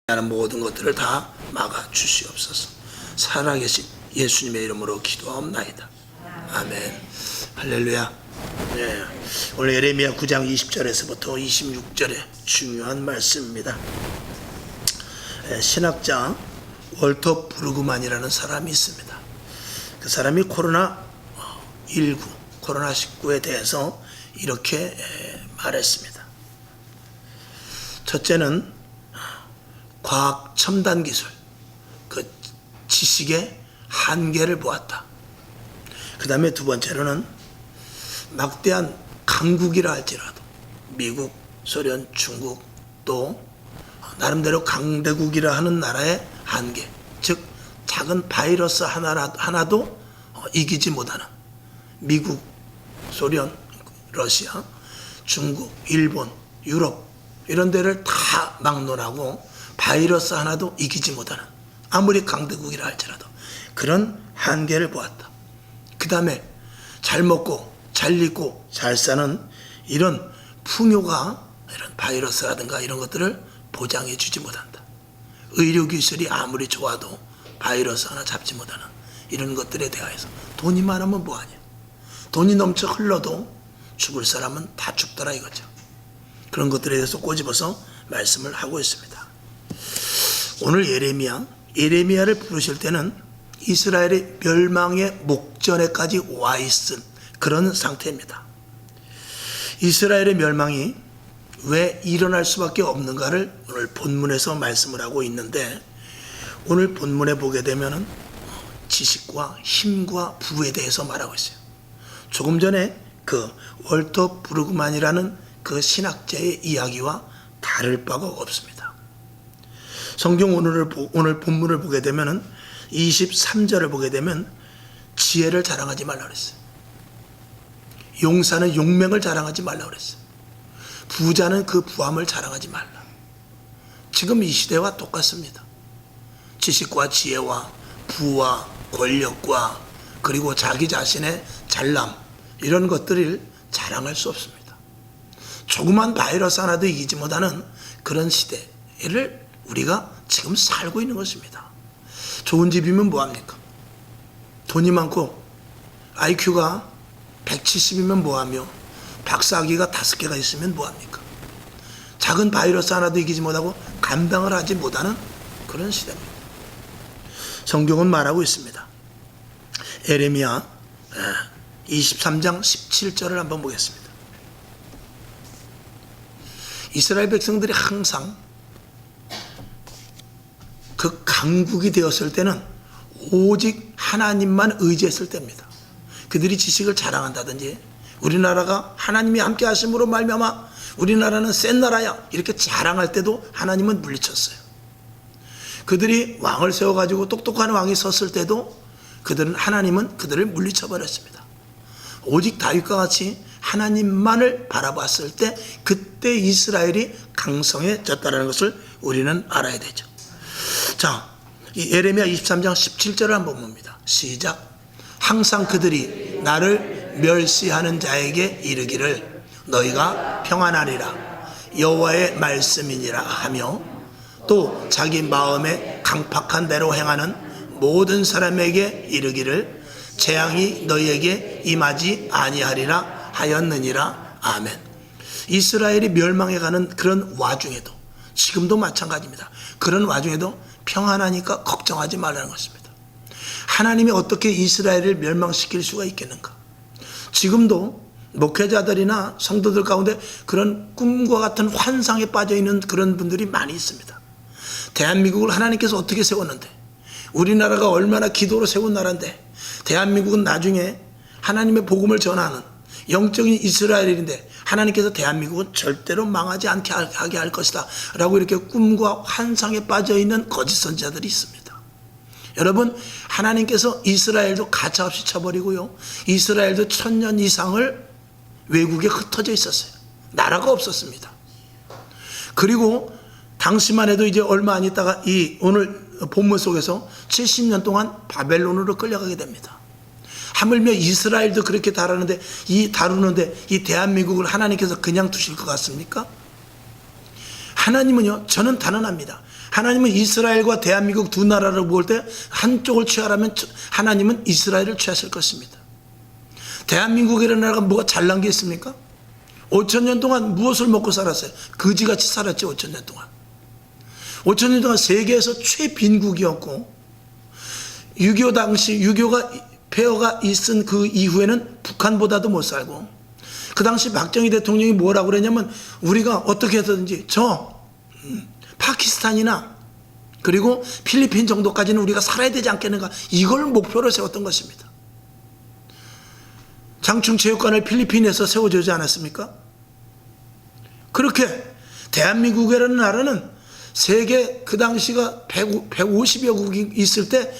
하는 모든 것들을 다 막아 주시옵소서. 살아계신 예수님의 이름으로 기도하옵나이다. 아멘. 할렐루야. 네. 오늘 예레미야 9장 20절에서부터 26절의 중요한 말씀입니다. 신학자 월터 브루그만이라는 사람이 있습니다. 그 사람이 코로나19 코로나19에 대해서 이렇게 말했습니다. 첫째는 과학 첨단 기술, 그 지식의 한계를 보았다. 그 다음에 두 번째로는 막대한 강국이라 할지라도 미국, 소련, 중국 또 나름대로 강대국이라 하는 나라의 한계, 즉 작은 바이러스 하나도 이기지 못하는 미국, 소련, 러시아, 중국, 일본, 유럽 이런 데를 다 막론하고 바이러스 하나도 이기지 못하는 아무리 강대국이라 할지라도 그런 한계를 보았다. 그 다음에 잘 먹고 잘 입고 잘 사는 이런 풍요가 이런 바이러스라든가 이런 것들을 보장해 주지 못한다. 의료기술이 아무리 좋아도 바이러스 하나 잡지 못하는 이런 것들에 대하여서 돈이 많으면 뭐하냐. 돈이 넘쳐 흘러도 죽을 사람은 다 죽더라 이거죠. 그런 것들에 대해서 꼬집어서 말씀을 하고 있습니다. 오늘 예레미야를 부르실 때는 이스라엘의 멸망의 목전에까지 와 있은 그런 상태입니다. 이스라엘의 멸망이 왜 일어날 수밖에 없는가를 오늘 본문에서 말씀을 하고 있는데, 오늘 본문에 보게 되면 지식과 힘과 부에 대해서 말하고 있어요. 조금 전에 그 월터 브루그만이라는 그 신학자의 이야기와 다를 바가 없습니다. 성경 오늘 본문을 보게 되면 23절을 보게 되면 지혜를 자랑하지 말라 그랬어요. 용사는 용맹을 자랑하지 말라 그랬어요. 부자는 그 부함을 자랑하지 말라. 지금 이 시대와 똑같습니다. 지식과 지혜와 부와 권력과 그리고 자기 자신의 잘남 이런 것들을 자랑할 수 없습니다. 조그만 바이러스 하나도 이기지 못하는 그런 시대를 우리가 지금 살고 있는 것입니다. 좋은 집이면 뭐합니까? 돈이 많고 IQ가 170이면 뭐하며 박사학위가 5개가 있으면 뭐합니까? 작은 바이러스 하나도 이기지 못하고 감당을 하지 못하는 그런 시대입니다. 성경은 말하고 있습니다. 예레미야 23장 17절을 한번 보겠습니다. 이스라엘 백성들이 항상 그 강국이 되었을 때는 오직 하나님만 의지했을 때입니다. 그들이 지식을 자랑한다든지 우리나라가 하나님이 함께 하심으로 말미암아 우리나라는 센 나라야 이렇게 자랑할 때도 하나님은 물리쳤어요. 그들이 왕을 세워가지고 똑똑한 왕이 섰을 때도 하나님은 그들을 물리쳐버렸습니다. 오직 다윗과 같이 하나님만을 바라봤을 때 그때 이스라엘이 강성해졌다는 것을 우리는 알아야 되죠. 자, 이 예레미야 23장 17절을 한번 봅니다. 시작. 항상 그들이 나를 멸시하는 자에게 이르기를 너희가 평안하리라 여호와의 말씀이니라 하며, 또 자기 마음에 강팍한 대로 행하는 모든 사람에게 이르기를 재앙이 너희에게 임하지 아니하리라 하였느니라. 아멘. 이스라엘이 멸망해가는 그런 와중에도, 지금도 마찬가지입니다. 그런 와중에도 평안하니까 걱정하지 말라는 것입니다. 하나님이 어떻게 이스라엘을 멸망시킬 수가 있겠는가? 지금도 목회자들이나 성도들 가운데 그런 꿈과 같은 환상에 빠져 있는 그런 분들이 많이 있습니다. 대한민국을 하나님께서 어떻게 세웠는데, 우리나라가 얼마나 기도로 세운 나라인데, 대한민국은 나중에 하나님의 복음을 전하는 영적인 이스라엘인데 하나님께서 대한민국은 절대로 망하지 않게 하게 할 것이다 라고 이렇게 꿈과 환상에 빠져있는 거짓 선지자들이 있습니다. 여러분, 하나님께서 이스라엘도 가차없이 쳐버리고요, 이스라엘도 1000년 이상을 외국에 흩어져 있었어요. 나라가 없었습니다. 그리고 당시만 해도 이제 얼마 안 있다가 이 오늘 본문 속에서 70년 동안 바벨론으로 끌려가게 됩니다. 하물며 이스라엘도 그렇게 다루는데 이 대한민국을 하나님께서 그냥 두실 것 같습니까? 하나님은요, 저는 단언합니다. 하나님은 이스라엘과 대한민국 두 나라를 볼 때 한쪽을 취하라면 하나님은 이스라엘을 취하실 것입니다. 대한민국이라는 나라가 뭐가 잘난 게 있습니까? 5,000년 동안 무엇을 먹고 살았어요? 거지같이 살았죠. 5,000년 동안. 5,000년 동안 세계에서 최빈국이었고 6.25 당시 6.25가 폐허가 있은 그 이후에는 북한보다도 못 살고, 그 당시 박정희 대통령이 뭐라고 그랬냐면 우리가 어떻게 해서든지 파키스탄이나 그리고 필리핀 정도까지는 우리가 살아야 되지 않겠는가, 이걸 목표로 세웠던 것입니다. 장충체육관을 필리핀에서 세워주지 않았습니까? 그렇게 대한민국이라는 나라는 세계 그 당시가 150여 국이 있을 때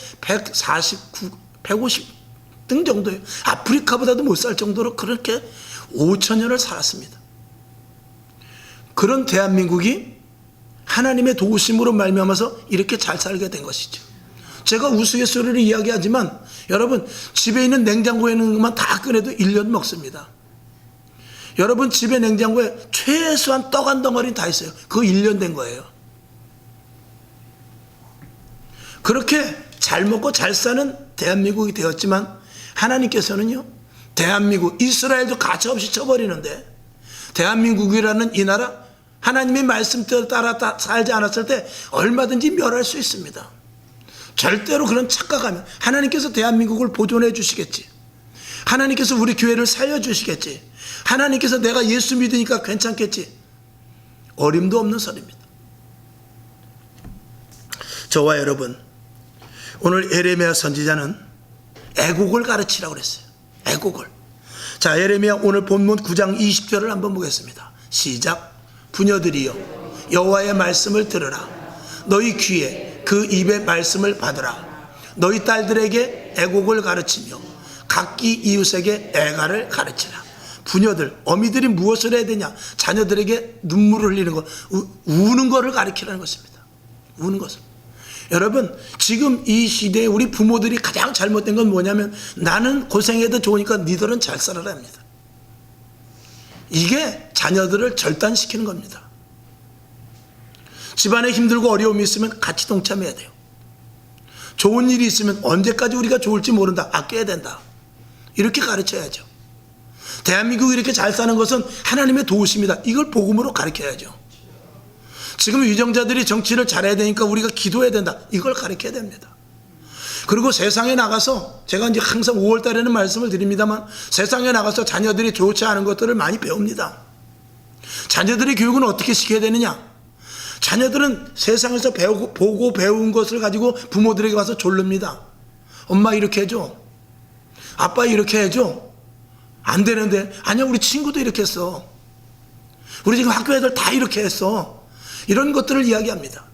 150등 정도예요. 아프리카보다도 못 살 정도로 그렇게 5,000년을 살았습니다. 그런 대한민국이 하나님의 도우심으로 말미암아서 이렇게 잘 살게 된 것이죠. 제가 우스갯소리를 이야기하지만 여러분, 집에 있는 냉장고에 있는 것만 다 꺼내도 1년 먹습니다. 여러분 집에 냉장고에 최소한 떡 한 덩어리 다 있어요. 그거 1년 된 거예요. 그렇게 잘 먹고 잘 사는 대한민국이 되었지만 하나님께서는요, 대한민국, 이스라엘도 가차없이 쳐버리는데 대한민국이라는 이 나라, 하나님의 말씀대로 따라 살지 않았을 때 얼마든지 멸할 수 있습니다. 절대로 그런 착각하면 하나님께서 대한민국을 보존해 주시겠지, 하나님께서 우리 교회를 살려주시겠지, 하나님께서 내가 예수 믿으니까 괜찮겠지, 어림도 없는 소리입니다. 저와 여러분, 오늘 예레미야 선지자는 애곡을 가르치라고 그랬어요. 애곡을. 자, 예레미야 오늘 본문 9장 20절을 한번 보겠습니다. 시작. 부녀들이여, 여호와의 말씀을 들으라. 너희 귀에 그 입의 말씀을 받으라. 너희 딸들에게 애곡을 가르치며 각기 이웃에게 애가를 가르치라. 부녀들, 어미들이 무엇을 해야 되냐? 자녀들에게 눈물을 흘리는 것, 우는 것을 가르치라는 것입니다. 우는 것을. 여러분, 지금 이 시대에 우리 부모들이 가장 잘못된 건 뭐냐면 나는 고생해도 좋으니까 니들은 잘 살아라 합니다. 이게 자녀들을 절단시키는 겁니다. 집안에 힘들고 어려움이 있으면 같이 동참해야 돼요. 좋은 일이 있으면 언제까지 우리가 좋을지 모른다, 아껴야 된다, 이렇게 가르쳐야죠. 대한민국이 이렇게 잘 사는 것은 하나님의 도우심이다, 이걸 복음으로 가르쳐야죠. 지금 유정자들이 정치를 잘해야 되니까 우리가 기도해야 된다, 이걸 가르쳐야 됩니다. 그리고 세상에 나가서, 제가 이제 항상 5월 달에는 말씀을 드립니다만, 세상에 나가서 자녀들이 좋지 않은 것들을 많이 배웁니다. 자녀들의 교육은 어떻게 시켜야 되느냐? 자녀들은 세상에서 보고 배운 것을 가지고 부모들에게 와서 졸릅니다. 엄마 이렇게 해줘, 아빠 이렇게 해줘. 안 되는데, 아니야 우리 친구도 이렇게 했어, 우리 지금 학교 애들 다 이렇게 했어, 이런 것들을 이야기합니다.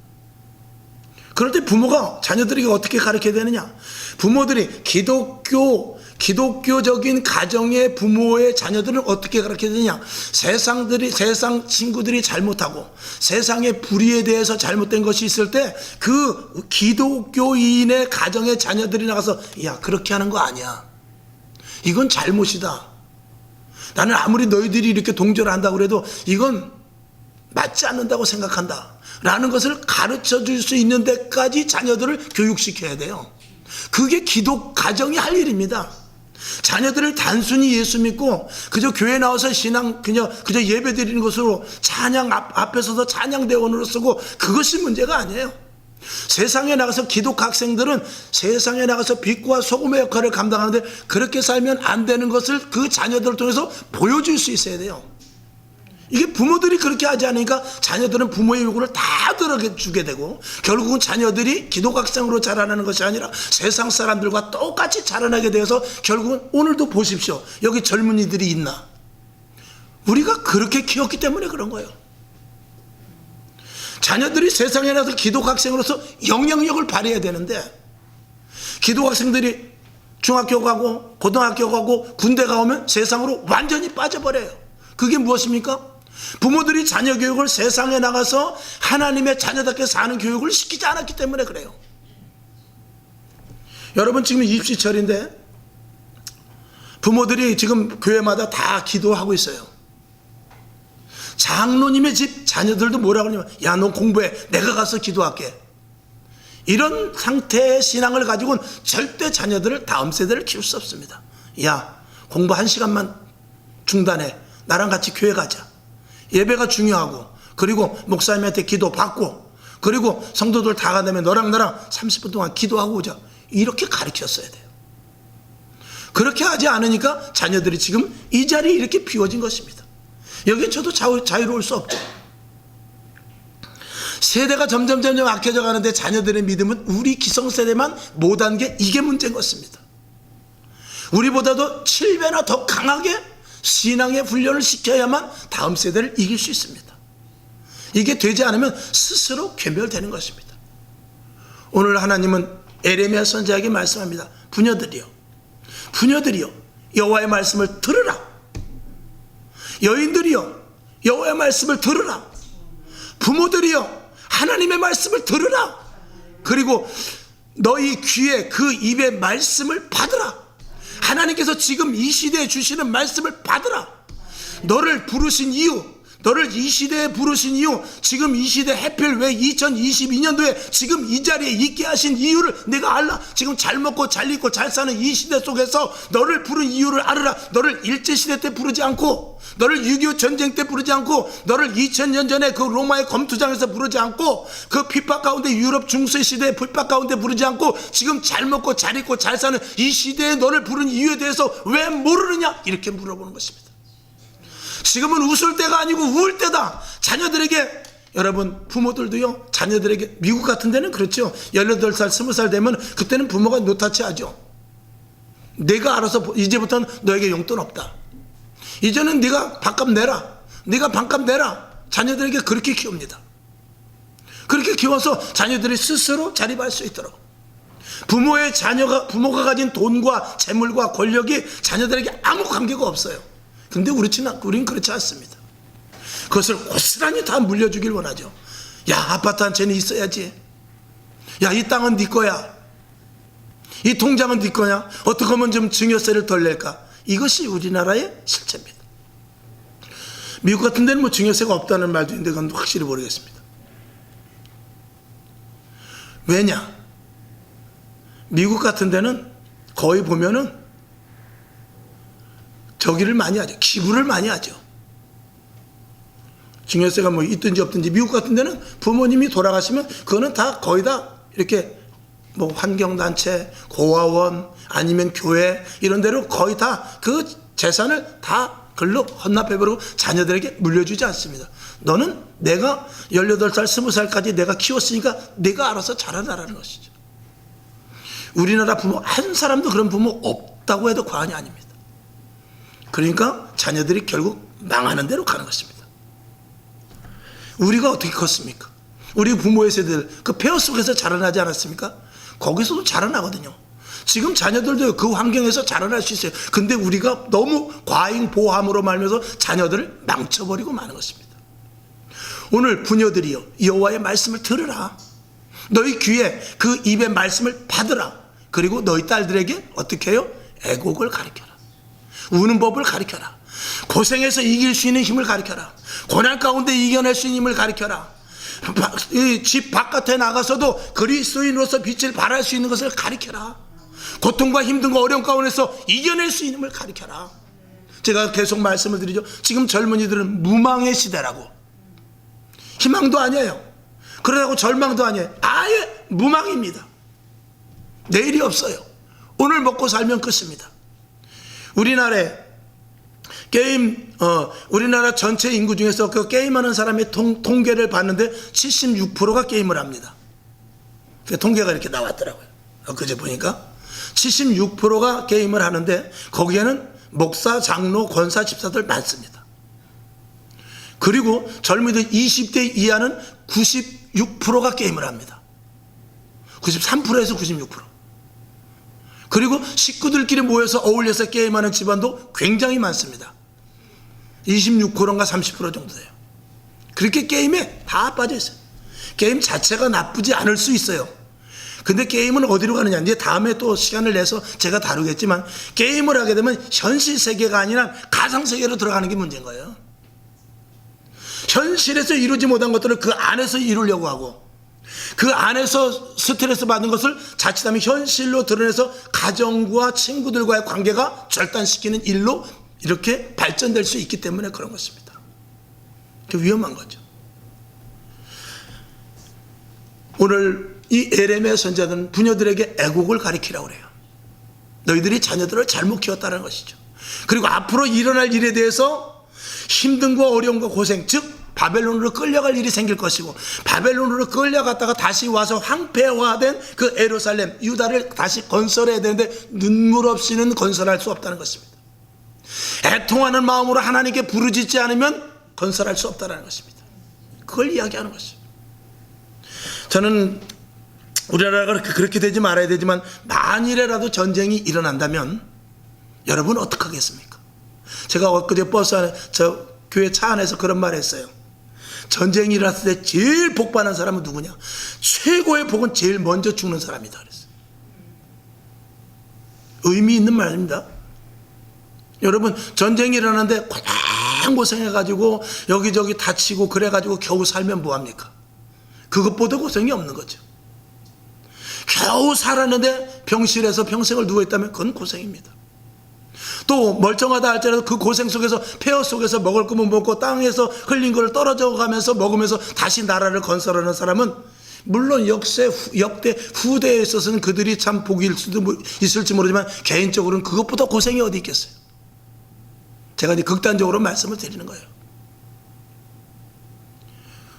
그럴 때 부모가 자녀들에게 어떻게 가르쳐야 되느냐? 부모들이 기독교적인 가정의 부모의 자녀들을 어떻게 가르쳐야 되느냐? 세상 친구들이 잘못하고 세상의 불의에 대해서 잘못된 것이 있을 때 그 기독교인의 가정의 자녀들이 나가서 야, 그렇게 하는 거 아니야, 이건 잘못이다, 나는 아무리 너희들이 이렇게 동조를 한다고 해도 이건 맞지 않는다고 생각한다 라는 것을 가르쳐 줄 수 있는 데까지 자녀들을 교육시켜야 돼요. 그게 기독 가정이 할 일입니다. 자녀들을 단순히 예수 믿고 그저 교회 나와서 신앙 그저 예배 드리는 것으로 찬양 앞에 서서 찬양대원으로 쓰고 그것이 문제가 아니에요. 세상에 나가서 기독 학생들은 세상에 나가서 빛과 소금의 역할을 감당하는데 그렇게 살면 안 되는 것을 그 자녀들을 통해서 보여줄 수 있어야 돼요. 이게 부모들이 그렇게 하지 않으니까 자녀들은 부모의 요구를 다 들어주게 되고 결국은 자녀들이 기독학생으로 자라나는 것이 아니라 세상 사람들과 똑같이 자라나게 되어서 결국은 오늘도 보십시오, 여기 젊은이들이 있나? 우리가 그렇게 키웠기 때문에 그런 거예요. 자녀들이 세상에 나서 기독학생으로서 영향력을 발휘해야 되는데 기독학생들이 중학교 가고 고등학교 가고 군대 가오면 세상으로 완전히 빠져버려요. 그게 무엇입니까? 부모들이 자녀 교육을 세상에 나가서 하나님의 자녀답게 사는 교육을 시키지 않았기 때문에 그래요. 여러분, 지금 입시철인데 부모들이 지금 교회마다 다 기도하고 있어요. 장로님의 집 자녀들도 뭐라고 하냐면, 야, 너 공부해, 내가 가서 기도할게. 이런 상태의 신앙을 가지고는 절대 자녀들을, 다음 세대를 키울 수 없습니다. 야, 공부 1시간만 중단해, 나랑 같이 교회 가자. 예배가 중요하고, 그리고 목사님한테 기도 받고, 그리고 성도들 다 간다면 너랑 나랑 30분 동안 기도하고 오자. 이렇게 가르쳤어야 돼요. 그렇게 하지 않으니까 자녀들이 지금 이 자리에 이렇게 비워진 것입니다. 여기에 저도 자유로울 수 없죠. 세대가 점점 악해져 가는데 자녀들의 믿음은 우리 기성세대만 못한 게, 이게 문제인 것입니다. 우리보다도 7배나 더 강하게 신앙의 훈련을 시켜야만 다음 세대를 이길 수 있습니다. 이게 되지 않으면 스스로 괴멸되는 것입니다. 오늘 하나님은 에레미야 선지자에게 말씀합니다. 부녀들이여 여호와의 말씀을 들으라. 여인들이여 여호와의 말씀을 들으라. 부모들이여 하나님의 말씀을 들으라. 그리고 너희 귀에 그 입의 말씀을 받으라. 하나님께서 지금 이 시대에 주시는 말씀을 받으라. 너를 부르신 이유, 너를 이 시대에 부르신 이유, 지금 이 시대 해필 왜 2022년도에 지금 이 자리에 있게 하신 이유를 내가 알라. 지금 잘 먹고 잘 입고 잘 사는 이 시대 속에서 너를 부른 이유를 알으라. 너를 일제시대 때 부르지 않고, 너를 6.25 전쟁 때 부르지 않고, 너를 2000년 전에 그 로마의 검투장에서 부르지 않고, 그 핍박 가운데 유럽 중세 시대의 핍박 가운데 부르지 않고, 지금 잘 먹고 잘 입고 잘 사는 이 시대에 너를 부른 이유에 대해서 왜 모르느냐, 이렇게 물어보는 것입니다. 지금은 웃을 때가 아니고 우울 때다. 자녀들에게, 여러분 부모들도요, 자녀들에게, 미국 같은 데는 그렇죠. 18살 20살 되면 그때는 부모가 노타치 하죠. 내가 알아서, 이제부터는 너에게 용돈 없다. 이제는 네가 밥값 내라. 네가 밥값 내라. 자녀들에게 그렇게 키웁니다. 그렇게 키워서 자녀들이 스스로 자립할 수 있도록. 부모가 가진 돈과 재물과 권력이 자녀들에게 아무 관계가 없어요. 근데 우린 그렇지 않습니다. 그것을 고스란히 다 물려주길 원하죠. 야, 아파트 한 채는 있어야지. 야, 이 땅은 네 거야. 이 통장은 네 거냐. 어떻게 하면 좀 증여세를 덜 낼까. 이것이 우리나라의 실체입니다. 미국 같은 데는 뭐 증여세가 없다는 말도 있는데 그건 확실히 모르겠습니다. 왜냐, 미국 같은 데는 거의 보면은 저기를 많이 하죠. 기부를 많이 하죠. 증여세가 뭐 있든지 없든지. 미국 같은 데는 부모님이 돌아가시면 그거는 다 거의 다 이렇게 뭐 환경단체, 고아원, 아니면 교회 이런 데로 거의 다 그 재산을 다 글로 헌납해버리고 자녀들에게 물려주지 않습니다. 너는 내가 18살, 20살까지 내가 키웠으니까 내가 알아서 자라나라는 것이죠. 우리나라 부모 한 사람도 그런 부모 없다고 해도 과언이 아닙니다. 그러니까 자녀들이 결국 망하는 대로 가는 것입니다. 우리가 어떻게 컸습니까? 우리 부모의 세대들 그 폐허 속에서 자라나지 않았습니까? 거기서도 자라나거든요. 지금 자녀들도 그 환경에서 자라날 수 있어요. 근데 우리가 너무 과잉 보함으로 말면서 자녀들을 망쳐버리고 마는 것입니다. 오늘 부녀들이여 여호와의 말씀을 들으라. 너희 귀에 그 입의 말씀을 받으라. 그리고 너희 딸들에게 어떻게 해요? 애곡을 가르쳐라. 우는 법을 가르쳐라. 고생해서 이길 수 있는 힘을 가르쳐라. 고난 가운데 이겨낼 수 있는 힘을 가르쳐라. 집 바깥에 나가서도 그리스도인으로서 빛을 발할 수 있는 것을 가르쳐라. 고통과 힘든과 어려움 가운데서 이겨낼 수 있는 힘을 가르쳐라. 제가 계속 말씀을 드리죠. 지금 젊은이들은 무망의 시대라고. 희망도 아니에요. 그러다고 절망도 아니에요. 아예 무망입니다. 내일이 없어요. 오늘 먹고 살면 끝입니다. 우리나라에 우리나라 전체 인구 중에서 그 게임하는 사람의 통계를 봤는데 76%가 게임을 합니다. 그 통계가 이렇게 나왔더라고요. 그제 보니까 76%가 게임을 하는데 거기에는 목사, 장로, 권사, 집사들 많습니다. 그리고 젊은이들 20대 이하는 96%가 게임을 합니다. 93%에서 96%. 그리고 식구들끼리 모여서 어울려서 게임하는 집안도 굉장히 많습니다. 26%인가 30% 정도 돼요. 그렇게 게임에 다 빠져 있어요. 게임 자체가 나쁘지 않을 수 있어요. 근데 게임은 어디로 가느냐, 이제 다음에 또 시간을 내서 제가 다루겠지만, 게임을 하게 되면 현실 세계가 아니라 가상 세계로 들어가는 게 문제인 거예요. 현실에서 이루지 못한 것들을 그 안에서 이루려고 하고, 그 안에서 스트레스 받는 것을 자칫하면 현실로 드러내서 가정과 친구들과의 관계가 절단시키는 일로 이렇게 발전될 수 있기 때문에 그런 것입니다. 위험한 거죠. 오늘 이 에레미야 선지자는 부녀들에게 애국을 가리키라고 그래요. 너희들이 자녀들을 잘못 키웠다는 것이죠. 그리고 앞으로 일어날 일에 대해서 힘듦과 어려움과 고생, 즉 바벨론으로 끌려갈 일이 생길 것이고, 바벨론으로 끌려갔다가 다시 와서 황폐화된 그 예루살렘, 유다를 다시 건설해야 되는데 눈물 없이는 건설할 수 없다는 것입니다. 애통하는 마음으로 하나님께 부르짖지 않으면 건설할 수 없다는 것입니다. 그걸 이야기하는 것입니다. 저는 우리나라가 그렇게 되지 말아야 되지만, 만일이라도 전쟁이 일어난다면 여러분 어떻게 하겠습니까? 제가 엊그제 버스 안에, 저 교회 차 안에서 그런 말 했어요. 전쟁이 일어났을 때 제일 복 받는 사람은 누구냐? 최고의 복은 제일 먼저 죽는 사람이다 그랬어요. 의미 있는 말입니다. 여러분, 전쟁이 일어났는데 고생해가지고 여기저기 다치고 그래가지고 겨우 살면 뭐합니까? 그것보다 고생이 없는 거죠. 겨우 살았는데 병실에서 평생을 누워있다면 그건 고생입니다. 또 멀쩡하다 할지라도 그 고생 속에서, 폐허 속에서 먹을 거면 먹고 땅에서 흘린 걸 떨어져 가면서 먹으면서 다시 나라를 건설하는 사람은, 물론 역대 후대에 있어서는 그들이 참 복일 수도 있을지 모르지만 개인적으로는 그것보다 고생이 어디 있겠어요. 제가 이제 극단적으로 말씀을 드리는 거예요.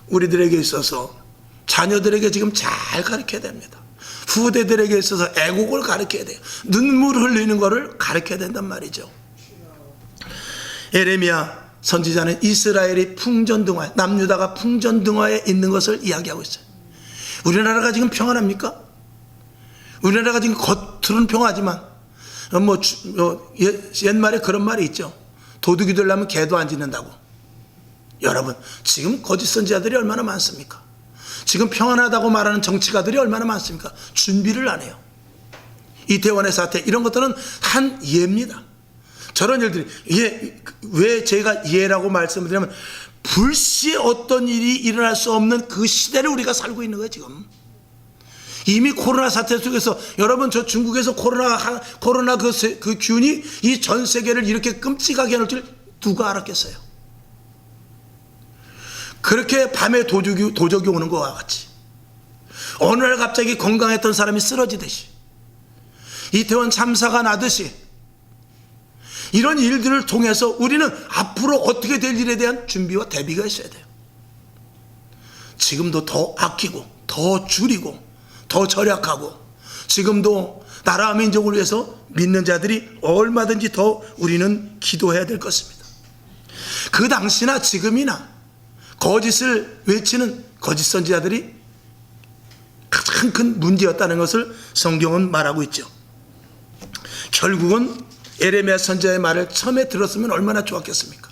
우리들에게 있어서 자녀들에게 지금 잘 가르쳐야 됩니다. 후대들에게 있어서 애국을 가르쳐야 돼요. 눈물 흘리는 것을 가르쳐야 된단 말이죠. 에레미야 선지자는 이스라엘이 풍전등화, 남유다가 풍전등화에 있는 것을 이야기하고 있어요. 우리나라가 지금 평안합니까? 우리나라가 지금 겉으로는 평화하지만 옛말에 그런 말이 있죠. 도둑이 되려면 개도 안 짖는다고. 여러분, 지금 거짓 선지자들이 얼마나 많습니까? 지금 평안하다고 말하는 정치가들이 얼마나 많습니까? 준비를 안 해요. 이태원의 사태, 이런 것들은 한 예입니다. 저런 일들이, 왜 제가 예라고 말씀을 드리냐면, 불시에 어떤 일이 일어날 수 없는 그 시대를 우리가 살고 있는 거예요. 지금 이미 코로나 사태 속에서, 여러분, 저 중국에서 코로나 그 균이 이 전 세계를 이렇게 끔찍하게 해놓을 줄 누가 알았겠어요? 그렇게 밤에 도적이 오는 것과 같이, 어느 날 갑자기 건강했던 사람이 쓰러지듯이, 이태원 참사가 나듯이, 이런 일들을 통해서 우리는 앞으로 어떻게 될 일에 대한 준비와 대비가 있어야 돼요. 지금도 더 아끼고, 더 줄이고, 더 절약하고, 지금도 나라와 민족을 위해서 믿는 자들이 얼마든지 더 우리는 기도해야 될 것입니다. 그 당시나 지금이나 거짓을 외치는 거짓 선지자들이 가장 큰 문제였다는 것을 성경은 말하고 있죠. 결국은 에레미야 선지자의 말을 처음에 들었으면 얼마나 좋았겠습니까?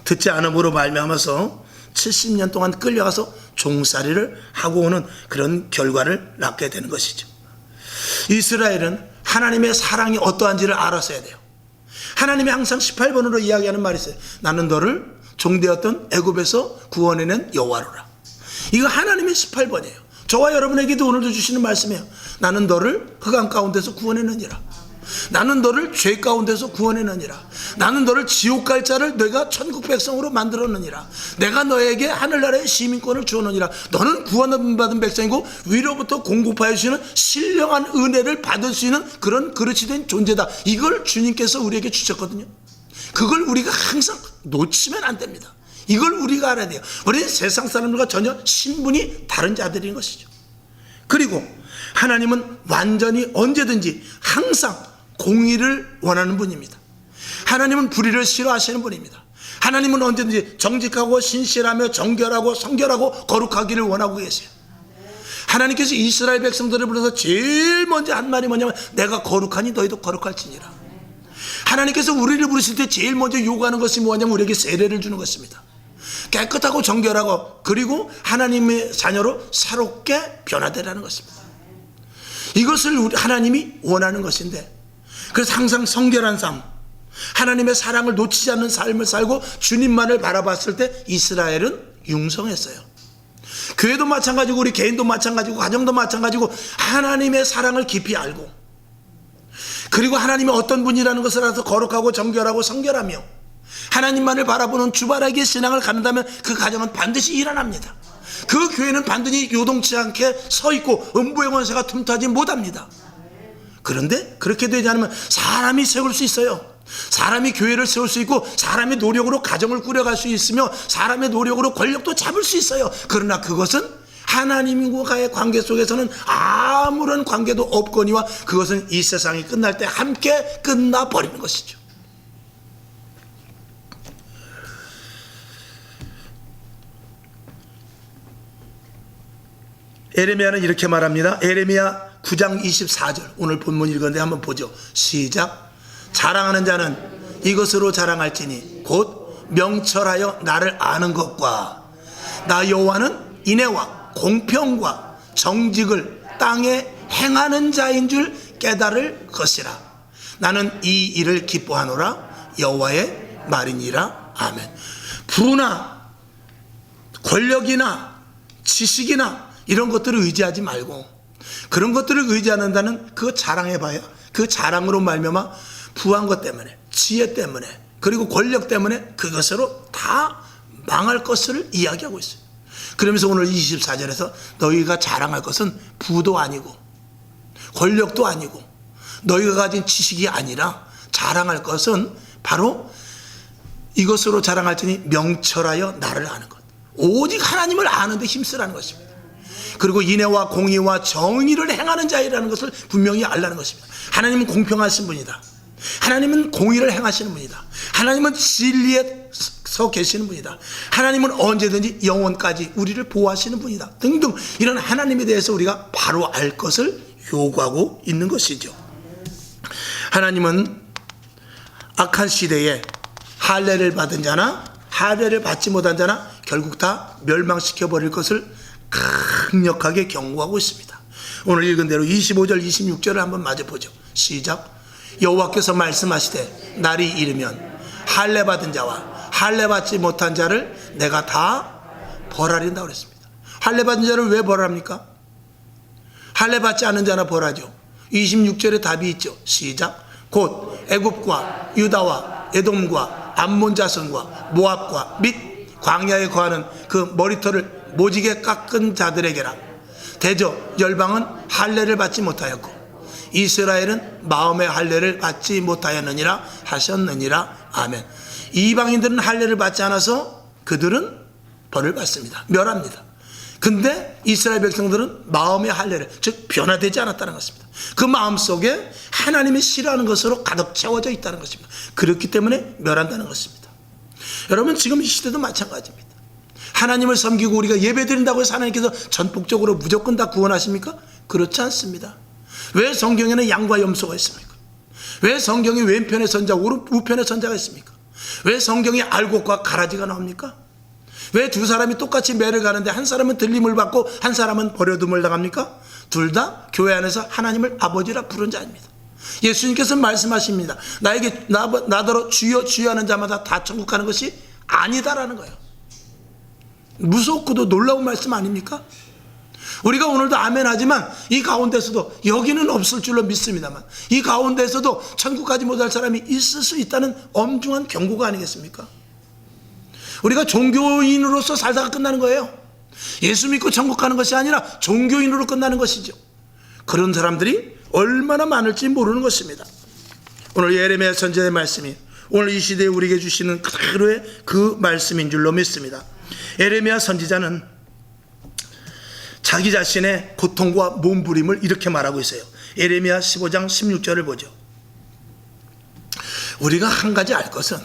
듣지 않음으로 말미암아서 70년 동안 끌려가서 종살이를 하고 오는 그런 결과를 낳게 되는 것이죠. 이스라엘은 하나님의 사랑이 어떠한지를 알았어야 돼요. 하나님이 항상 18번으로 이야기하는 말이 있어요. 나는 너를 종되었던 애굽에서 구원해낸 여호와로라. 이거 하나님의 18번이에요. 저와 여러분에게도 오늘도 주시는 말씀이에요. 나는 너를 흑암 가운데서 구원해내니라. 나는 너를 죄 가운데서 구원해내니라. 나는 너를 지옥 갈 자를 내가 천국 백성으로 만들었느니라. 내가 너에게 하늘나라의 시민권을 주었느니라. 너는 구원받은 백성이고 위로부터 공급하여 주시는 신령한 은혜를 받을 수 있는 그런 그릇이 된 존재다. 이걸 주님께서 우리에게 주셨거든요. 그걸 우리가 항상 놓치면 안 됩니다. 이걸 우리가 알아야 돼요. 우리는 세상 사람들과 전혀 신분이 다른 자들인 것이죠. 그리고 하나님은 완전히 언제든지 항상 공의를 원하는 분입니다. 하나님은 불의를 싫어하시는 분입니다. 하나님은 언제든지 정직하고 신실하며 정결하고 성결하고 거룩하기를 원하고 계세요. 하나님께서 이스라엘 백성들을 불러서 제일 먼저 한 말이 뭐냐면, 내가 거룩하니 너희도 거룩할지니라. 하나님께서 우리를 부르실 때 제일 먼저 요구하는 것이 뭐냐면 우리에게 세례를 주는 것입니다. 깨끗하고 정결하고, 그리고 하나님의 자녀로 새롭게 변화되라는 것입니다. 이것을 하나님이 원하는 것인데, 그래서 항상 성결한 삶, 하나님의 사랑을 놓치지 않는 삶을 살고 주님만을 바라봤을 때 이스라엘은 융성했어요. 교회도 마찬가지고 우리 개인도 마찬가지고 가정도 마찬가지고 하나님의 사랑을 깊이 알고, 그리고 하나님이 어떤 분이라는 것을 알아서 거룩하고 정결하고 성결하며 하나님만을 바라보는 주바라기의 신앙을 갖는다면 그 가정은 반드시 일어납니다. 그 교회는 반드시 요동치 않게 서 있고 음부의 권세가 틈타지 못합니다. 그런데 그렇게 되지 않으면 사람이 세울 수 있어요. 사람이 교회를 세울 수 있고 사람의 노력으로 가정을 꾸려갈 수 있으며 사람의 노력으로 권력도 잡을 수 있어요. 그러나 그것은 하나님과의 관계 속에서는 아무런 관계도 없거니와 그것은 이 세상이 끝날 때 함께 끝나버리는 것이죠. 에레미야는 이렇게 말합니다. 에레미야 9장 24절, 오늘 본문 읽었는데 한번 보죠. 시작. 자랑하는 자는 이것으로 자랑할지니 곧 명철하여 나를 아는 것과 나 여호와는 인애와 공평과 정직을 땅에 행하는 자인 줄 깨달을 것이라. 나는 이 일을 기뻐하노라. 여호와의 말이니라. 아멘. 부나 권력이나 지식이나 이런 것들을 의지하지 말고, 그런 것들을 의지한다는 그 자랑해봐야 그 자랑으로 말미암아 부한 것 때문에, 지혜 때문에, 그리고 권력 때문에 그것으로 다 망할 것을 이야기하고 있어요. 그러면서 오늘 24절에서 너희가 자랑할 것은 부도 아니고 권력도 아니고 너희가 가진 지식이 아니라 자랑할 것은 바로 이것으로 자랑할지니 명철하여 나를 아는 것, 오직 하나님을 아는 데 힘쓰라는 것입니다. 그리고 인애와 공의와 정의를 행하는 자이라는 것을 분명히 알라는 것입니다. 하나님은 공평하신 분이다. 하나님은 공의를 행하시는 분이다. 하나님은 진리에 서 계시는 분이다. 하나님은 언제든지 영원까지 우리를 보호하시는 분이다. 등등 이런 하나님에 대해서 우리가 바로 알 것을 요구하고 있는 것이죠. 하나님은 악한 시대에 할례를 받은 자나 할례를 받지 못한 자나 결국 다 멸망시켜버릴 것을 강력하게 경고하고 있습니다. 오늘 읽은 대로 25절 26절을 한번 마저 보죠. 시작. 여호와께서 말씀하시되 날이 이르면 할례 받은 자와 할례 받지 못한 자를 내가 다 벌하린다고 그랬습니다. 할례 받은 자를 왜 벌합니까? 할례 받지 않은 자나 벌하죠. 26절에 답이 있죠. 시작. 곧 애굽과 유다와 에돔과 암몬 자손과 모압과 및 광야에 거하는 그 머리털을 모지게 깎은 자들에게라. 대저 열방은 할례를 받지 못하였고 이스라엘은 마음의 할례를 받지 못하였느니라 하셨느니라. 아멘. 이방인들은 할례를 받지 않아서 그들은 벌을 받습니다. 멸합니다. 근데 이스라엘 백성들은 마음의 할례를, 즉 변화되지 않았다는 것입니다. 그 마음속에 하나님이 싫어하는 것으로 가득 채워져 있다는 것입니다. 그렇기 때문에 멸한다는 것입니다. 여러분, 지금 이 시대도 마찬가지입니다. 하나님을 섬기고 우리가 예배드린다고 해서 하나님께서 전폭적으로 무조건 다 구원하십니까? 그렇지 않습니다. 왜 성경에는 양과 염소가 있습니까? 왜 성경에 왼편에 선자, 우편에 선자가 있습니까? 왜 성경에 알곡과 가라지가 나옵니까? 왜 두 사람이 똑같이 매를 가는데 한 사람은 들림을 받고 한 사람은 버려둠을 당합니까? 둘 다 교회 안에서 하나님을 아버지라 부른 자입니다. 예수님께서 말씀하십니다. 나더러 주여 주여 하는 자마다 다 천국 가는 것이 아니다라는 거예요. 무섭고도 놀라운 말씀 아닙니까? 우리가 오늘도 아멘 하지만 이 가운데서도, 여기는 없을 줄로 믿습니다만 이 가운데서도 천국 가지 못할 사람이 있을 수 있다는 엄중한 경고가 아니겠습니까? 우리가 종교인으로서 살다가 끝나는 거예요. 예수 믿고 천국 가는 것이 아니라 종교인으로 끝나는 것이죠. 그런 사람들이 얼마나 많을지 모르는 것입니다. 오늘 예레미야 선지자의 말씀이 오늘 이 시대에 우리에게 주시는 그대로의 그 말씀인 줄로 믿습니다. 예레미야 선지자는 자기 자신의 고통과 몸부림을 이렇게 말하고 있어요. 예레미야 15장 16절을 보죠. 우리가 한 가지 알 것은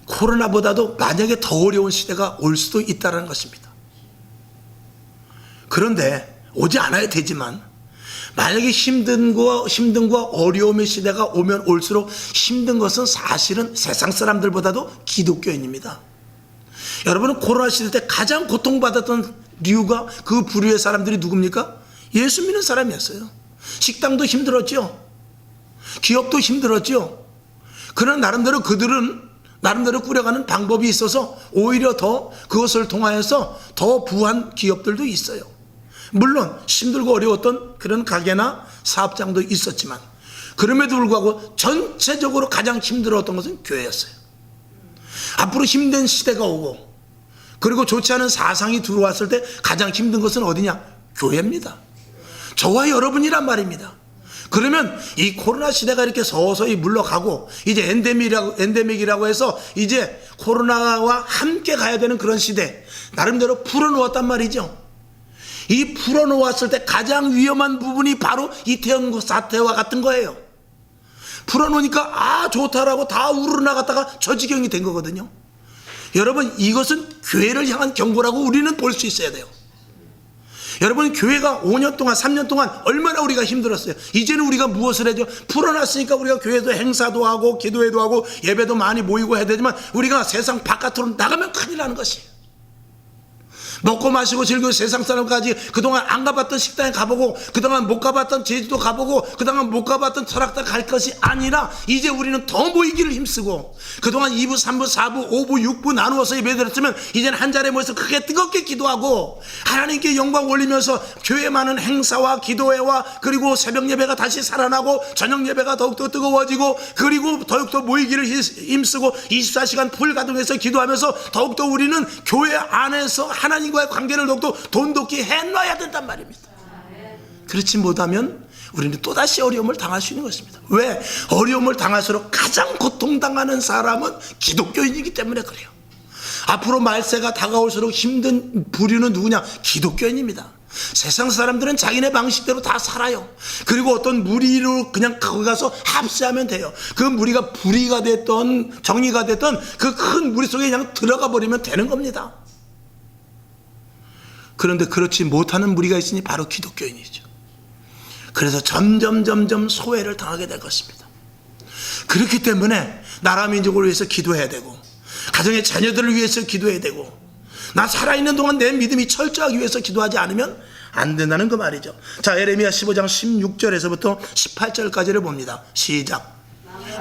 코로나보다도 만약에 더 어려운 시대가 올 수도 있다는 것입니다. 그런데 오지 않아야 되지만 만약에 힘든과 어려움의 시대가 오면 올수록 힘든 것은 사실은 세상 사람들보다도 기독교인입니다. 여러분은 코로나 시대 때 가장 고통받았던 류가, 그 부류의 사람들이 누굽니까? 예수 믿는 사람이었어요. 식당도 힘들었죠. 기업도 힘들었죠. 그러나 나름대로 그들은 나름대로 꾸려가는 방법이 있어서 오히려 더 그것을 통하여서 더 부한 기업들도 있어요. 물론 힘들고 어려웠던 그런 가게나 사업장도 있었지만 그럼에도 불구하고 전체적으로 가장 힘들었던 것은 교회였어요. 앞으로 힘든 시대가 오고 그리고 좋지 않은 사상이 들어왔을 때 가장 힘든 것은 어디냐? 교회입니다. 저와 여러분이란 말입니다. 그러면 이 코로나 시대가 이렇게 서서히 물러가고 이제 엔데믹이라고 해서 이제 코로나와 함께 가야 되는 그런 시대 나름대로 풀어놓았단 말이죠. 이 풀어놓았을 때 가장 위험한 부분이 바로 이태원 사태와 같은 거예요. 풀어놓으니까 좋다라고 다 우러나갔다가 저 지경이 된 거거든요. 여러분 이것은 교회를 향한 경고라고 우리는 볼 수 있어야 돼요. 여러분 교회가 5년 동안 3년 동안 얼마나 우리가 힘들었어요. 이제는 우리가 무엇을 해죠? 풀어놨으니까 우리가 교회도 행사도 하고 기도회도 하고 예배도 많이 모이고 해야 되지만 우리가 세상 바깥으로 나가면 큰일 나는 것이에요. 먹고 마시고 즐기고 세상 사람까지 그동안 안 가봤던 식당에 가보고 그동안 못 가봤던 제주도 가보고 그동안 못 가봤던 철학당 갈 것이 아니라 이제 우리는 더 모이기를 힘쓰고 그동안 2부 3부 4부 5부 6부 나누어서 예배드렸으면 이제는 한 자리에 모여서 크게 뜨겁게 기도하고 하나님께 영광 올리면서 교회 많은 행사와 기도회와 그리고 새벽 예배가 다시 살아나고 저녁 예배가 더욱더 뜨거워지고 그리고 더욱더 모이기를 힘쓰고 24시간 풀가동해서 기도하면서 더욱더 우리는 교회 안에서 하나님과의 관계를 더욱더 돈독히 해놔야 된단 말입니다. 그렇지 못하면 우리는 또다시 어려움을 당할 수 있는 것입니다. 왜? 어려움을 당할수록 가장 고통당하는 사람은 기독교인이기 때문에 그래요. 앞으로 말세가 다가올수록 힘든 부류는 누구냐? 기독교인입니다. 세상 사람들은 자기네 방식대로 다 살아요. 그리고 어떤 무리로 그냥 거기 가서 합세하면 돼요. 그 무리가 불의가 됐던 정의가 됐던 그 큰 무리 속에 그냥 들어가 버리면 되는 겁니다. 그런데 그렇지 못하는 무리가 있으니 바로 기독교인이죠. 그래서 점점 소외를 당하게 될 것입니다. 그렇기 때문에 나라 민족을 위해서 기도해야 되고 가정의 자녀들을 위해서 기도해야 되고 나 살아있는 동안 내 믿음이 철저하기 위해서 기도하지 않으면 안 된다는 그 말이죠. 자, 예레미야 15장 16절에서부터 18절까지를 봅니다. 시작.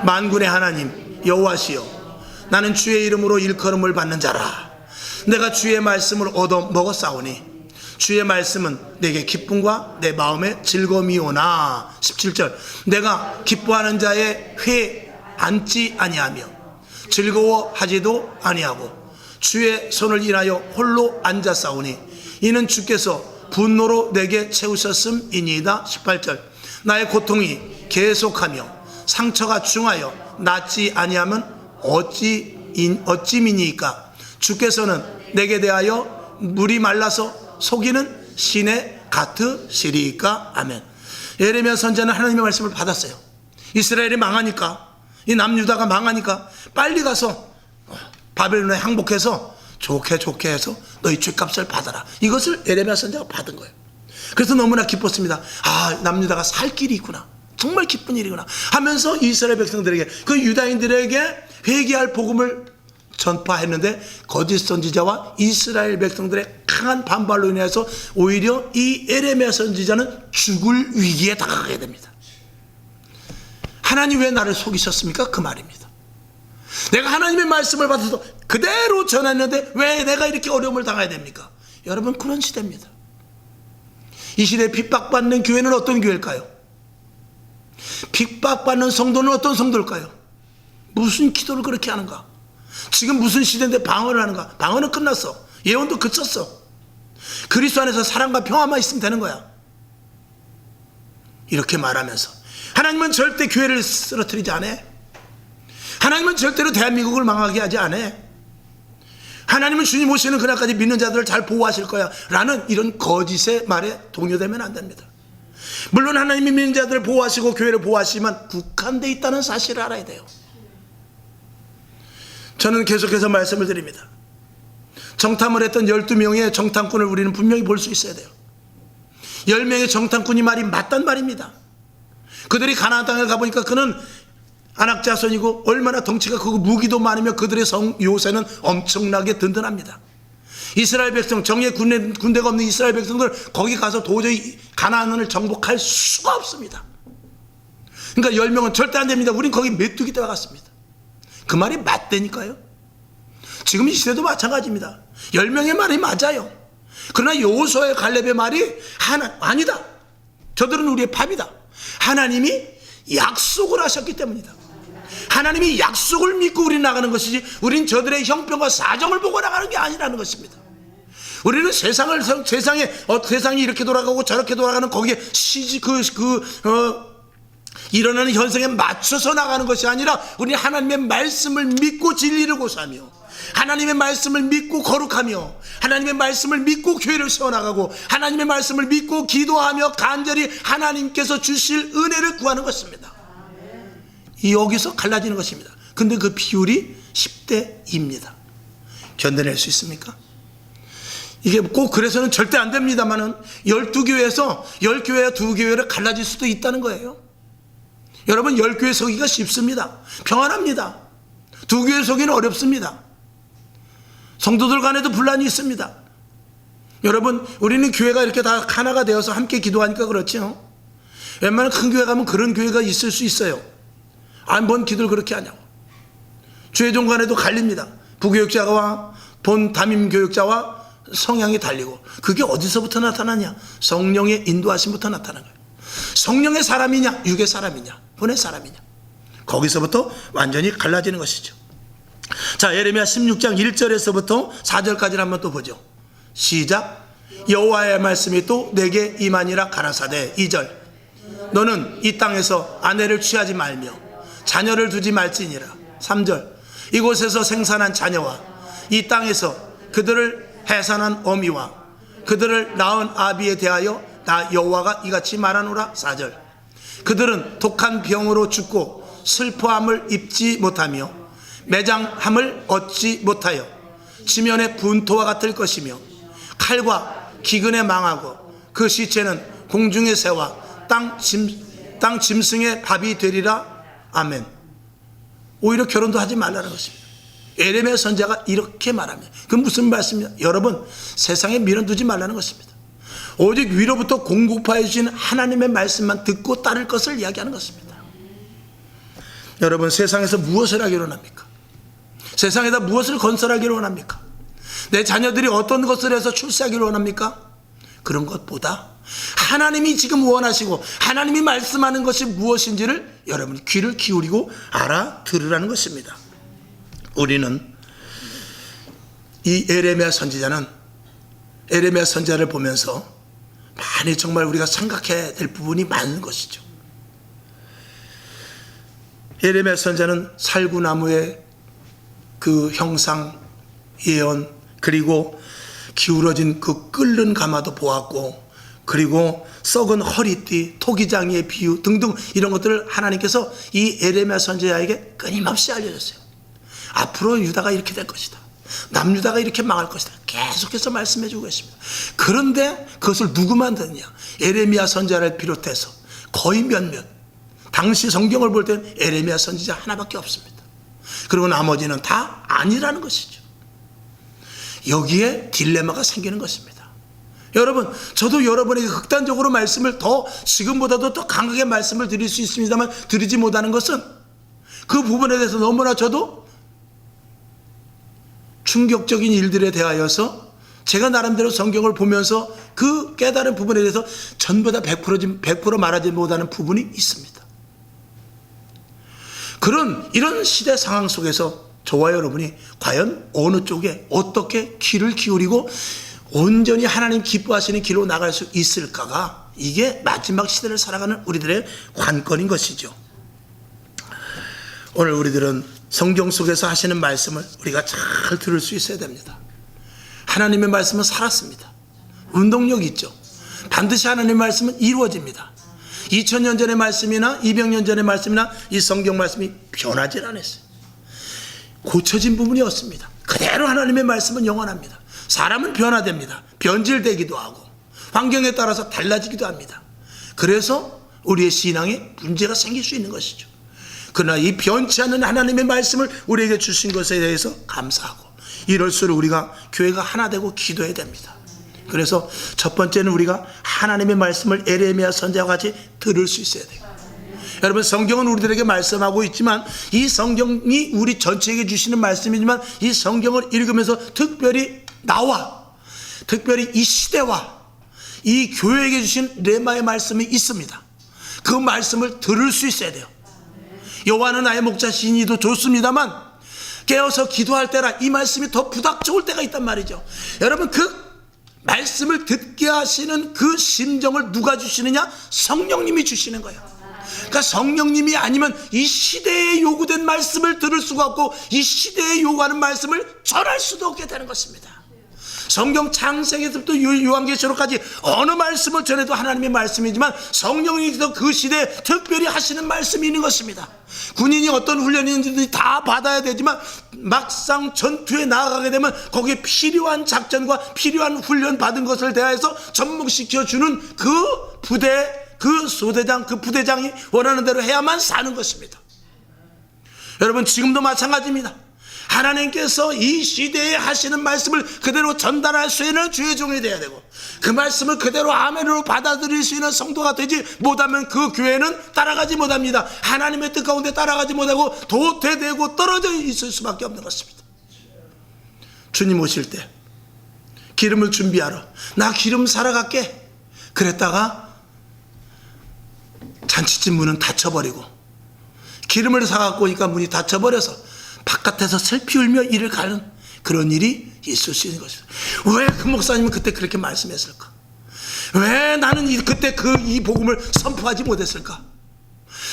만군의 하나님 여호와시여 나는 주의 이름으로 일컬음을 받는 자라. 내가 주의 말씀을 얻어 먹었사오니 주의 말씀은 내게 기쁨과 내 마음의 즐거움이오나. 17절 내가 기뻐하는 자의 회에 앉지 아니하며 즐거워하지도 아니하고 주의 손을 인하여 홀로 앉았사오니 이는 주께서 분노로 내게 채우셨음이니이다. 18절 나의 고통이 계속하며 상처가 중하여 낫지 아니하면 어찌미니이까. 주께서는 내게 대하여 물이 말라서 속이는 신에 같으시리이까. 아멘. 예레미야 선지자는 하나님의 말씀을 받았어요. 이스라엘이 망하니까 이 남유다가 망하니까 빨리 가서 바벨론에 항복해서 좋게 해서 너희 죄값을 받아라. 이것을 예레미야 선지자가 받은 거예요. 그래서 너무나 기뻤습니다. 남유다가 살 길이 있구나. 정말 기쁜 일이구나 하면서 이스라엘 백성들에게 그 유다인들에게 회개할 복음을 전파했는데 거짓 선지자와 이스라엘 백성들의 강한 반발로 인해서 오히려 이 예레미야 선지자는 죽을 위기에 다가가게 됩니다. 하나님 왜 나를 속이셨습니까? 그 말입니다. 내가 하나님의 말씀을 받아서 그대로 전했는데 왜 내가 이렇게 어려움을 당해야 됩니까? 여러분 그런 시대입니다. 이 시대에 핍박받는 교회는 어떤 교회일까요? 핍박받는 성도는 어떤 성도일까요? 무슨 기도를 그렇게 하는가? 지금 무슨 시대인데 방언을 하는가? 방언은 끝났어. 예언도 그쳤어. 그리스도 안에서 사랑과 평화만 있으면 되는 거야. 이렇게 말하면서 하나님은 절대 교회를 쓰러뜨리지 않아. 하나님은 절대로 대한민국을 망하게 하지 않아. 하나님은 주님 오시는 그날까지 믿는 자들을 잘 보호하실 거야 라는 이런 거짓의 말에 동요되면 안 됩니다. 물론 하나님이 믿는 자들을 보호하시고 교회를 보호하시지만 국한되어 있다는 사실을 알아야 돼요. 저는 계속해서 말씀을 드립니다. 정탐을 했던 12명의 정탐꾼을 우리는 분명히 볼 수 있어야 돼요. 10명의 정탐꾼이 말이 맞단 말입니다. 그들이 가나안 땅에 가보니까 그는 안악자손이고 얼마나 덩치가 크고 무기도 많으며 그들의 요새는 엄청나게 든든합니다. 이스라엘 백성, 정예 군대가 없는 이스라엘 백성들 거기 가서 도저히 가나안을 정복할 수가 없습니다. 그러니까 10명은 절대 안 됩니다. 우린 거기 메뚜기 때와 같습니다. 그 말이 맞다니까요. 지금 이 시대도 마찬가지입니다. 10명의 말이 맞아요. 그러나 여호수아의 갈렙의 말이 아니다. 저들은 우리의 밥이다. 하나님이 약속을 하셨기 때문이다. 하나님이 약속을 믿고 우리는 나가는 것이지, 우린 저들의 형편과 사정을 보고 나가는 게 아니라는 것입니다. 우리는 세상이 이렇게 돌아가고 저렇게 돌아가는 거기에 일어나는 현상에 맞춰서 나가는 것이 아니라, 우리는 하나님의 말씀을 믿고 진리를 고수하며, 하나님의 말씀을 믿고 거룩하며, 하나님의 말씀을 믿고 교회를 세워나가고, 하나님의 말씀을 믿고 기도하며 간절히 하나님께서 주실 은혜를 구하는 것입니다. 여기서 갈라지는 것입니다. 근데 그 비율이 10대 2입니다. 견뎌낼 수 있습니까? 이게 꼭 그래서는 절대 안 됩니다만은 12교회에서 10교회와 2교회를 갈라질 수도 있다는 거예요. 여러분, 10교회 서기가 쉽습니다. 평안합니다. 2교회 서기는 어렵습니다. 성도들 간에도 분란이 있습니다. 여러분, 우리는 교회가 이렇게 다 하나가 되어서 함께 기도하니까 그렇죠. 웬만한 큰 교회 가면 그런 교회가 있을 수 있어요. 뭔 기도를 그렇게 하냐고. 주회종 간에도 갈립니다. 부교육자와 본 담임 교육자와 성향이 달리고, 그게 어디서부터 나타나냐? 성령의 인도하심부터 나타나는 거예요. 성령의 사람이냐, 육의 사람이냐, 본의 사람이냐, 거기서부터 완전히 갈라지는 것이죠. 자, 예레미야 16장 1절에서부터 4절까지를 한번 또 보죠. 시작. 여호와의 말씀이 또 내게 임하니라 가라사대. 2절. 너는 이 땅에서 아내를 취하지 말며 자녀를 두지 말지니라. 3절. 이곳에서 생산한 자녀와 이 땅에서 그들을 해산한 어미와 그들을 낳은 아비에 대하여 나 여호와가 이같이 말하노라. 4절. 그들은 독한 병으로 죽고 슬퍼함을 입지 못하며 매장함을 얻지 못하여 지면의 분토와 같을 것이며 칼과 기근에 망하고 그 시체는 공중의 새와 땅 짐승의 밥이 되리라. 아멘. 오히려 결혼도 하지 말라는 것입니다. 예레미야 선지자가 이렇게 말합니다. 그 무슨 말씀이냐? 여러분, 세상에 밀어두지 말라는 것입니다. 오직 위로부터 공급하여 주신 하나님의 말씀만 듣고 따를 것을 이야기하는 것입니다. 여러분, 세상에서 무엇을 하기로 원합니까? 세상에다 무엇을 건설하기로 원합니까? 내 자녀들이 어떤 것을 해서 출세하기로 원합니까? 그런 것보다 하나님이 지금 원하시고 하나님이 말씀하는 것이 무엇인지를 여러분 귀를 기울이고 알아들으라는 것입니다. 우리는 이 예레미야 선지자는 예레미야 선지자를 보면서 많이 정말 우리가 생각해야 될 부분이 많은 것이죠. 예레미야 선지자는 살구나무의 그 형상 예언, 그리고 기울어진 그 끓는 가마도 보았고, 그리고 썩은 허리띠, 토기장이의 비유 등등 이런 것들을 하나님께서 이 예레미야 선지자에게 끊임없이 알려줬어요. 앞으로 유다가 이렇게 될 것이다. 남유다가 이렇게 망할 것이다. 계속해서 말씀해 주고 계십니다. 그런데 그것을 누구만 듣냐? 예레미야 선지자를 비롯해서 거의 몇몇, 당시 성경을 볼 때는 예레미야 선지자 하나밖에 없습니다. 그리고 나머지는 다 아니라는 것이죠. 여기에 딜레마가 생기는 것입니다. 여러분, 저도 여러분에게 극단적으로 말씀을 더 지금보다도 더 강하게 말씀을 드릴 수 있습니다만 드리지 못하는 것은 그 부분에 대해서 너무나 저도 충격적인 일들에 대하여서 제가 나름대로 성경을 보면서 그 깨달은 부분에 대해서 전부 다 100% 말하지 못하는 부분이 있습니다. 이런 시대 상황 속에서 저와 여러분이 과연 어느 쪽에 어떻게 귀를 기울이고 온전히 하나님 기뻐하시는 길로 나갈 수 있을까가 이게 마지막 시대를 살아가는 우리들의 관건인 것이죠. 오늘 우리들은 성경 속에서 하시는 말씀을 우리가 잘 들을 수 있어야 됩니다. 하나님의 말씀은 살았습니다. 운동력이 있죠. 반드시 하나님의 말씀은 이루어집니다. 2000년 전의 말씀이나 200년 전의 말씀이나 이 성경 말씀이 변하지 않았어요. 고쳐진 부분이 없습니다. 그대로 하나님의 말씀은 영원합니다. 사람은 변화됩니다. 변질되기도 하고 환경에 따라서 달라지기도 합니다. 그래서 우리의 신앙에 문제가 생길 수 있는 것이죠. 그러나 이 변치 않는 하나님의 말씀을 우리에게 주신 것에 대해서 감사하고, 이럴수록 우리가 교회가 하나 되고 기도해야 됩니다. 그래서 첫 번째는 우리가 하나님의 말씀을 예레미야 선지자와 같이 들을 수 있어야 돼요. 여러분, 성경은 우리들에게 말씀하고 있지만 이 성경이 우리 전체에게 주시는 말씀이지만 이 성경을 읽으면서 특별히 특별히 이 시대와 이 교회에게 주신 레마의 말씀이 있습니다. 그 말씀을 들을 수 있어야 돼요. 여호와는 나의 목자시니도 좋습니다만 깨어서 기도할 때라 이 말씀이 더 부닥 좋을 때가 있단 말이죠. 여러분, 그 말씀을 듣게 하시는 그 심정을 누가 주시느냐? 성령님이 주시는 거예요. 그러니까 성령님이 아니면 이 시대에 요구된 말씀을 들을 수가 없고 이 시대에 요구하는 말씀을 전할 수도 없게 되는 것입니다. 성경 창세기에서부터 요한계시록까지 어느 말씀을 전해도 하나님의 말씀이지만 성령님께서 그 시대에 특별히 하시는 말씀이 있는 것입니다. 군인이 어떤 훈련인지 다 받아야 되지만 막상 전투에 나아가게 되면 거기에 필요한 작전과 필요한 훈련 받은 것을 대하여서 접목시켜주는 그 부대, 그 소대장, 그 부대장이 원하는 대로 해야만 사는 것입니다. 여러분, 지금도 마찬가지입니다. 하나님께서 이 시대에 하시는 말씀을 그대로 전달할 수 있는 주의 종이 되어야 되고 그 말씀을 그대로 아멘으로 받아들일 수 있는 성도가 되지 못하면 그 교회는 따라가지 못합니다. 하나님의 뜻 가운데 따라가지 못하고 도태되고 떨어져 있을 수밖에 없는 것입니다. 주님 오실 때 기름을 준비하러 나 기름 사러 갈게 그랬다가 잔치집 문은 닫혀버리고 기름을 사갖고 오니까 문이 닫혀버려서 바깥에서 슬피 울며 이를 가는 그런 일이 있을 수 있는 것입니다. 왜 그 목사님은 그때 그렇게 말씀했을까? 왜 나는 그때 이 복음을 선포하지 못했을까?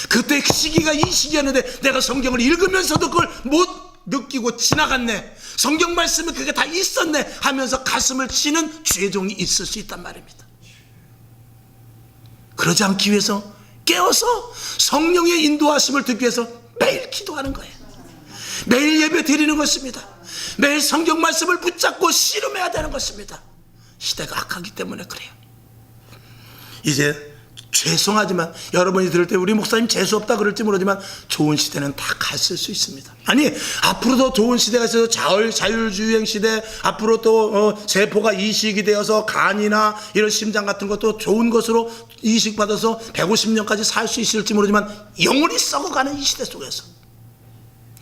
그때 시기가 이 시기였는데 내가 성경을 읽으면서도 그걸 못 느끼고 지나갔네. 성경 말씀이 그게 다 있었네 하면서 가슴을 치는 주의 종이 있을 수 있단 말입니다. 그러지 않기 위해서 깨어서 성령의 인도하심을 듣기 위해서 매일 기도하는 거예요. 매일 예배 드리는 것입니다. 매일 성경 말씀을 붙잡고 씨름해야 되는 것입니다. 시대가 악하기 때문에 그래요. 이제 죄송하지만 여러분이 들을 때 우리 목사님 재수없다 그럴지 모르지만 좋은 시대는 다 갔을 수 있습니다. 아니, 앞으로 더 좋은 시대가 있어서 자율주행 시대, 앞으로 또 세포가 이식이 되어서 간이나 이런 심장 같은 것도 좋은 것으로 이식받아서 150년까지 살 수 있을지 모르지만 영원히 썩어가는 이 시대 속에서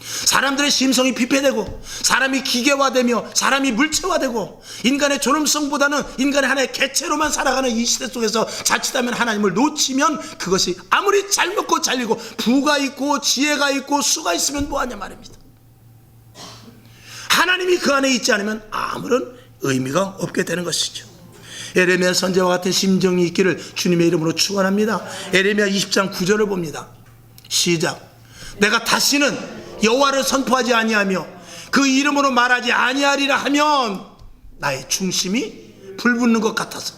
사람들의 심성이 피폐되고 사람이 기계화되며 사람이 물체화되고 인간의 존엄성보다는 인간의 하나의 개체로만 살아가는 이 시대 속에서 자칫하면 하나님을 놓치면 그것이 아무리 잘 먹고 잘리고 부가 있고 지혜가 있고 수가 있으면 뭐하냐 말입니다. 하나님이 그 안에 있지 않으면 아무런 의미가 없게 되는 것이죠. 에레미야 선지자와 같은 심정이 있기를 주님의 이름으로 축원합니다. 에레미야 20장 9절을 봅니다. 시작. 내가 다시는 여호와를 선포하지 아니하며 그 이름으로 말하지 아니하리라 하면 나의 중심이 불붙는 것 같아서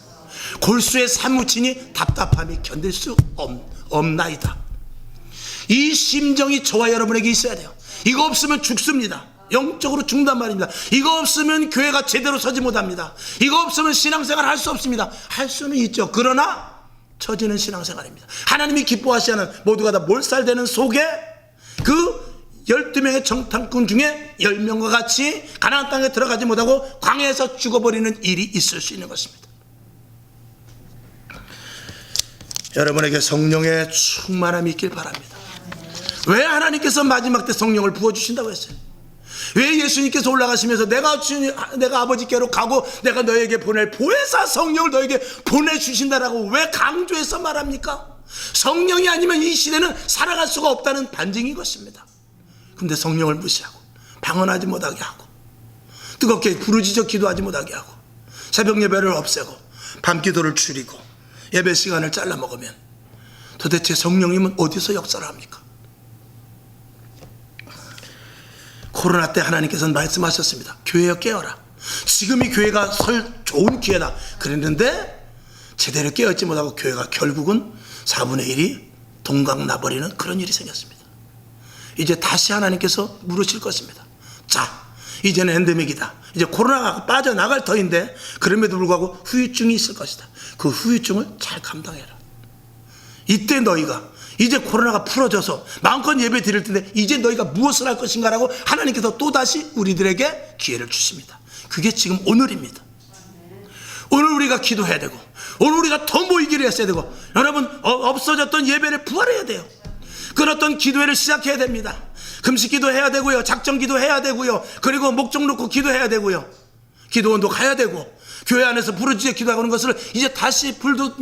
골수에 사무치니 답답함이 견딜 수 없나이다. 이 심정이 저와 여러분에게 있어야 돼요. 이거 없으면 죽습니다. 영적으로 죽는단 말입니다. 이거 없으면 교회가 제대로 서지 못합니다. 이거 없으면 신앙생활 할 수 없습니다. 할 수는 있죠. 그러나 처지는 신앙생활입니다. 하나님이 기뻐하시는 모두가 다 몰살되는 속에 그 12명의 정탐꾼 중에 10명과 같이 가나안 땅에 들어가지 못하고 광야에서 죽어버리는 일이 있을 수 있는 것입니다. 여러분에게 성령의 충만함이 있길 바랍니다. 왜 하나님께서 마지막 때 성령을 부어주신다고 했어요? 왜 예수님께서 올라가시면서 내가 아버지께로 가고 내가 너에게 보낼 보혜사 성령을 너에게 보내주신다라고 왜 강조해서 말합니까? 성령이 아니면 이 시대는 살아갈 수가 없다는 반증인 것입니다. 근데 성령을 무시하고 방언하지 못하게 하고 뜨겁게 부르짖어 기도하지 못하게 하고 새벽 예배를 없애고 밤 기도를 줄이고 예배 시간을 잘라 먹으면 도대체 성령님은 어디서 역사를 합니까? 코로나 때 하나님께서는 말씀하셨습니다. 교회여 깨어라. 지금이 교회가 설 좋은 기회다 그랬는데 제대로 깨어있지 못하고 교회가 결국은 4분의 1이 동강 나버리는 그런 일이 생겼습니다. 이제 다시 하나님께서 물으실 것입니다. 자, 이제는 엔데믹이다. 이제 코로나가 빠져나갈 터인데 그럼에도 불구하고 후유증이 있을 것이다. 그 후유증을 잘 감당해라. 이때 너희가 이제 코로나가 풀어져서 마음껏 예배 드릴 텐데 이제 너희가 무엇을 할 것인가라고 하나님께서 또다시 우리들에게 기회를 주십니다. 그게 지금 오늘입니다. 오늘 우리가 기도해야 되고 오늘 우리가 더 모이기를 했어야 되고 여러분 없어졌던 예배를 부활해야 돼요. 끊었던 기도회를 시작해야 됩니다. 금식 기도해야 되고요, 작정 기도해야 되고요, 그리고 목적 놓고 기도해야 되고요, 기도원도 가야 되고, 교회 안에서 부르짖어 기도하는 것을 이제 다시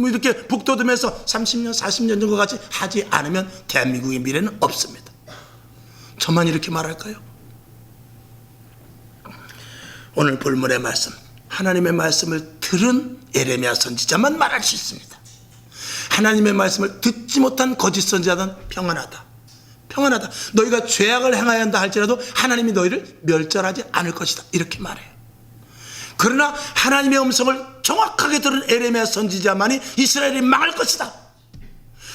이렇게 북돋으면서 30년 40년 정도 같이 하지 않으면 대한민국의 미래는 없습니다. 저만 이렇게 말할까요? 오늘 본문의 말씀, 하나님의 말씀을 들은 예레미야 선지자만 말할 수 있습니다. 하나님의 말씀을 듣지 못한 거짓 선지자는 평안하다. 평안하다. 너희가 죄악을 행하야 한다 할지라도 하나님이 너희를 멸절하지 않을 것이다. 이렇게 말해요. 그러나 하나님의 음성을 정확하게 들은 예레미야 선지자만이 이스라엘이 망할 것이다.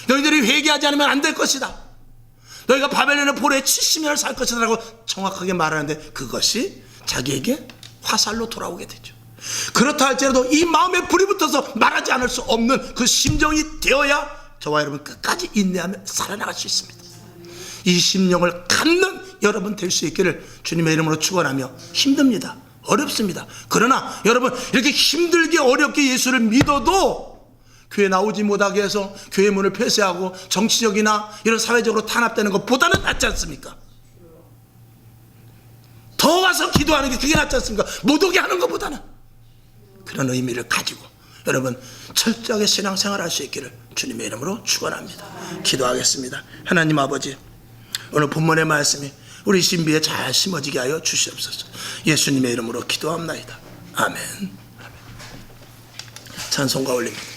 너희들이 회개하지 않으면 안 될 것이다. 너희가 바벨론의 포로에 70년을 살 것이다 라고 정확하게 말하는데 그것이 자기에게 화살로 돌아오게 되죠. 그렇다 할지라도 이 마음에 불이 붙어서 말하지 않을 수 없는 그 심정이 되어야 저와 여러분 끝까지 인내하며 살아나갈 수 있습니다. 이 심령을 갖는 여러분 될 수 있기를 주님의 이름으로 축원하며, 힘듭니다. 어렵습니다. 그러나 여러분 이렇게 힘들게 어렵게 예수를 믿어도 교회 나오지 못하게 해서 교회 문을 폐쇄하고 정치적이나 이런 사회적으로 탄압되는 것보다는 낫지 않습니까? 더 와서 기도하는 게 그게 낫지 않습니까? 못 오게 하는 것보다는. 그런 의미를 가지고 여러분 철저하게 신앙생활 할 수 있기를 주님의 이름으로 축원합니다. 기도하겠습니다. 하나님 아버지, 오늘 본문의 말씀이 우리 신비에 잘 심어지게 하여 주시옵소서. 예수님의 이름으로 기도합나이다. 아멘. 찬송가 올립니다.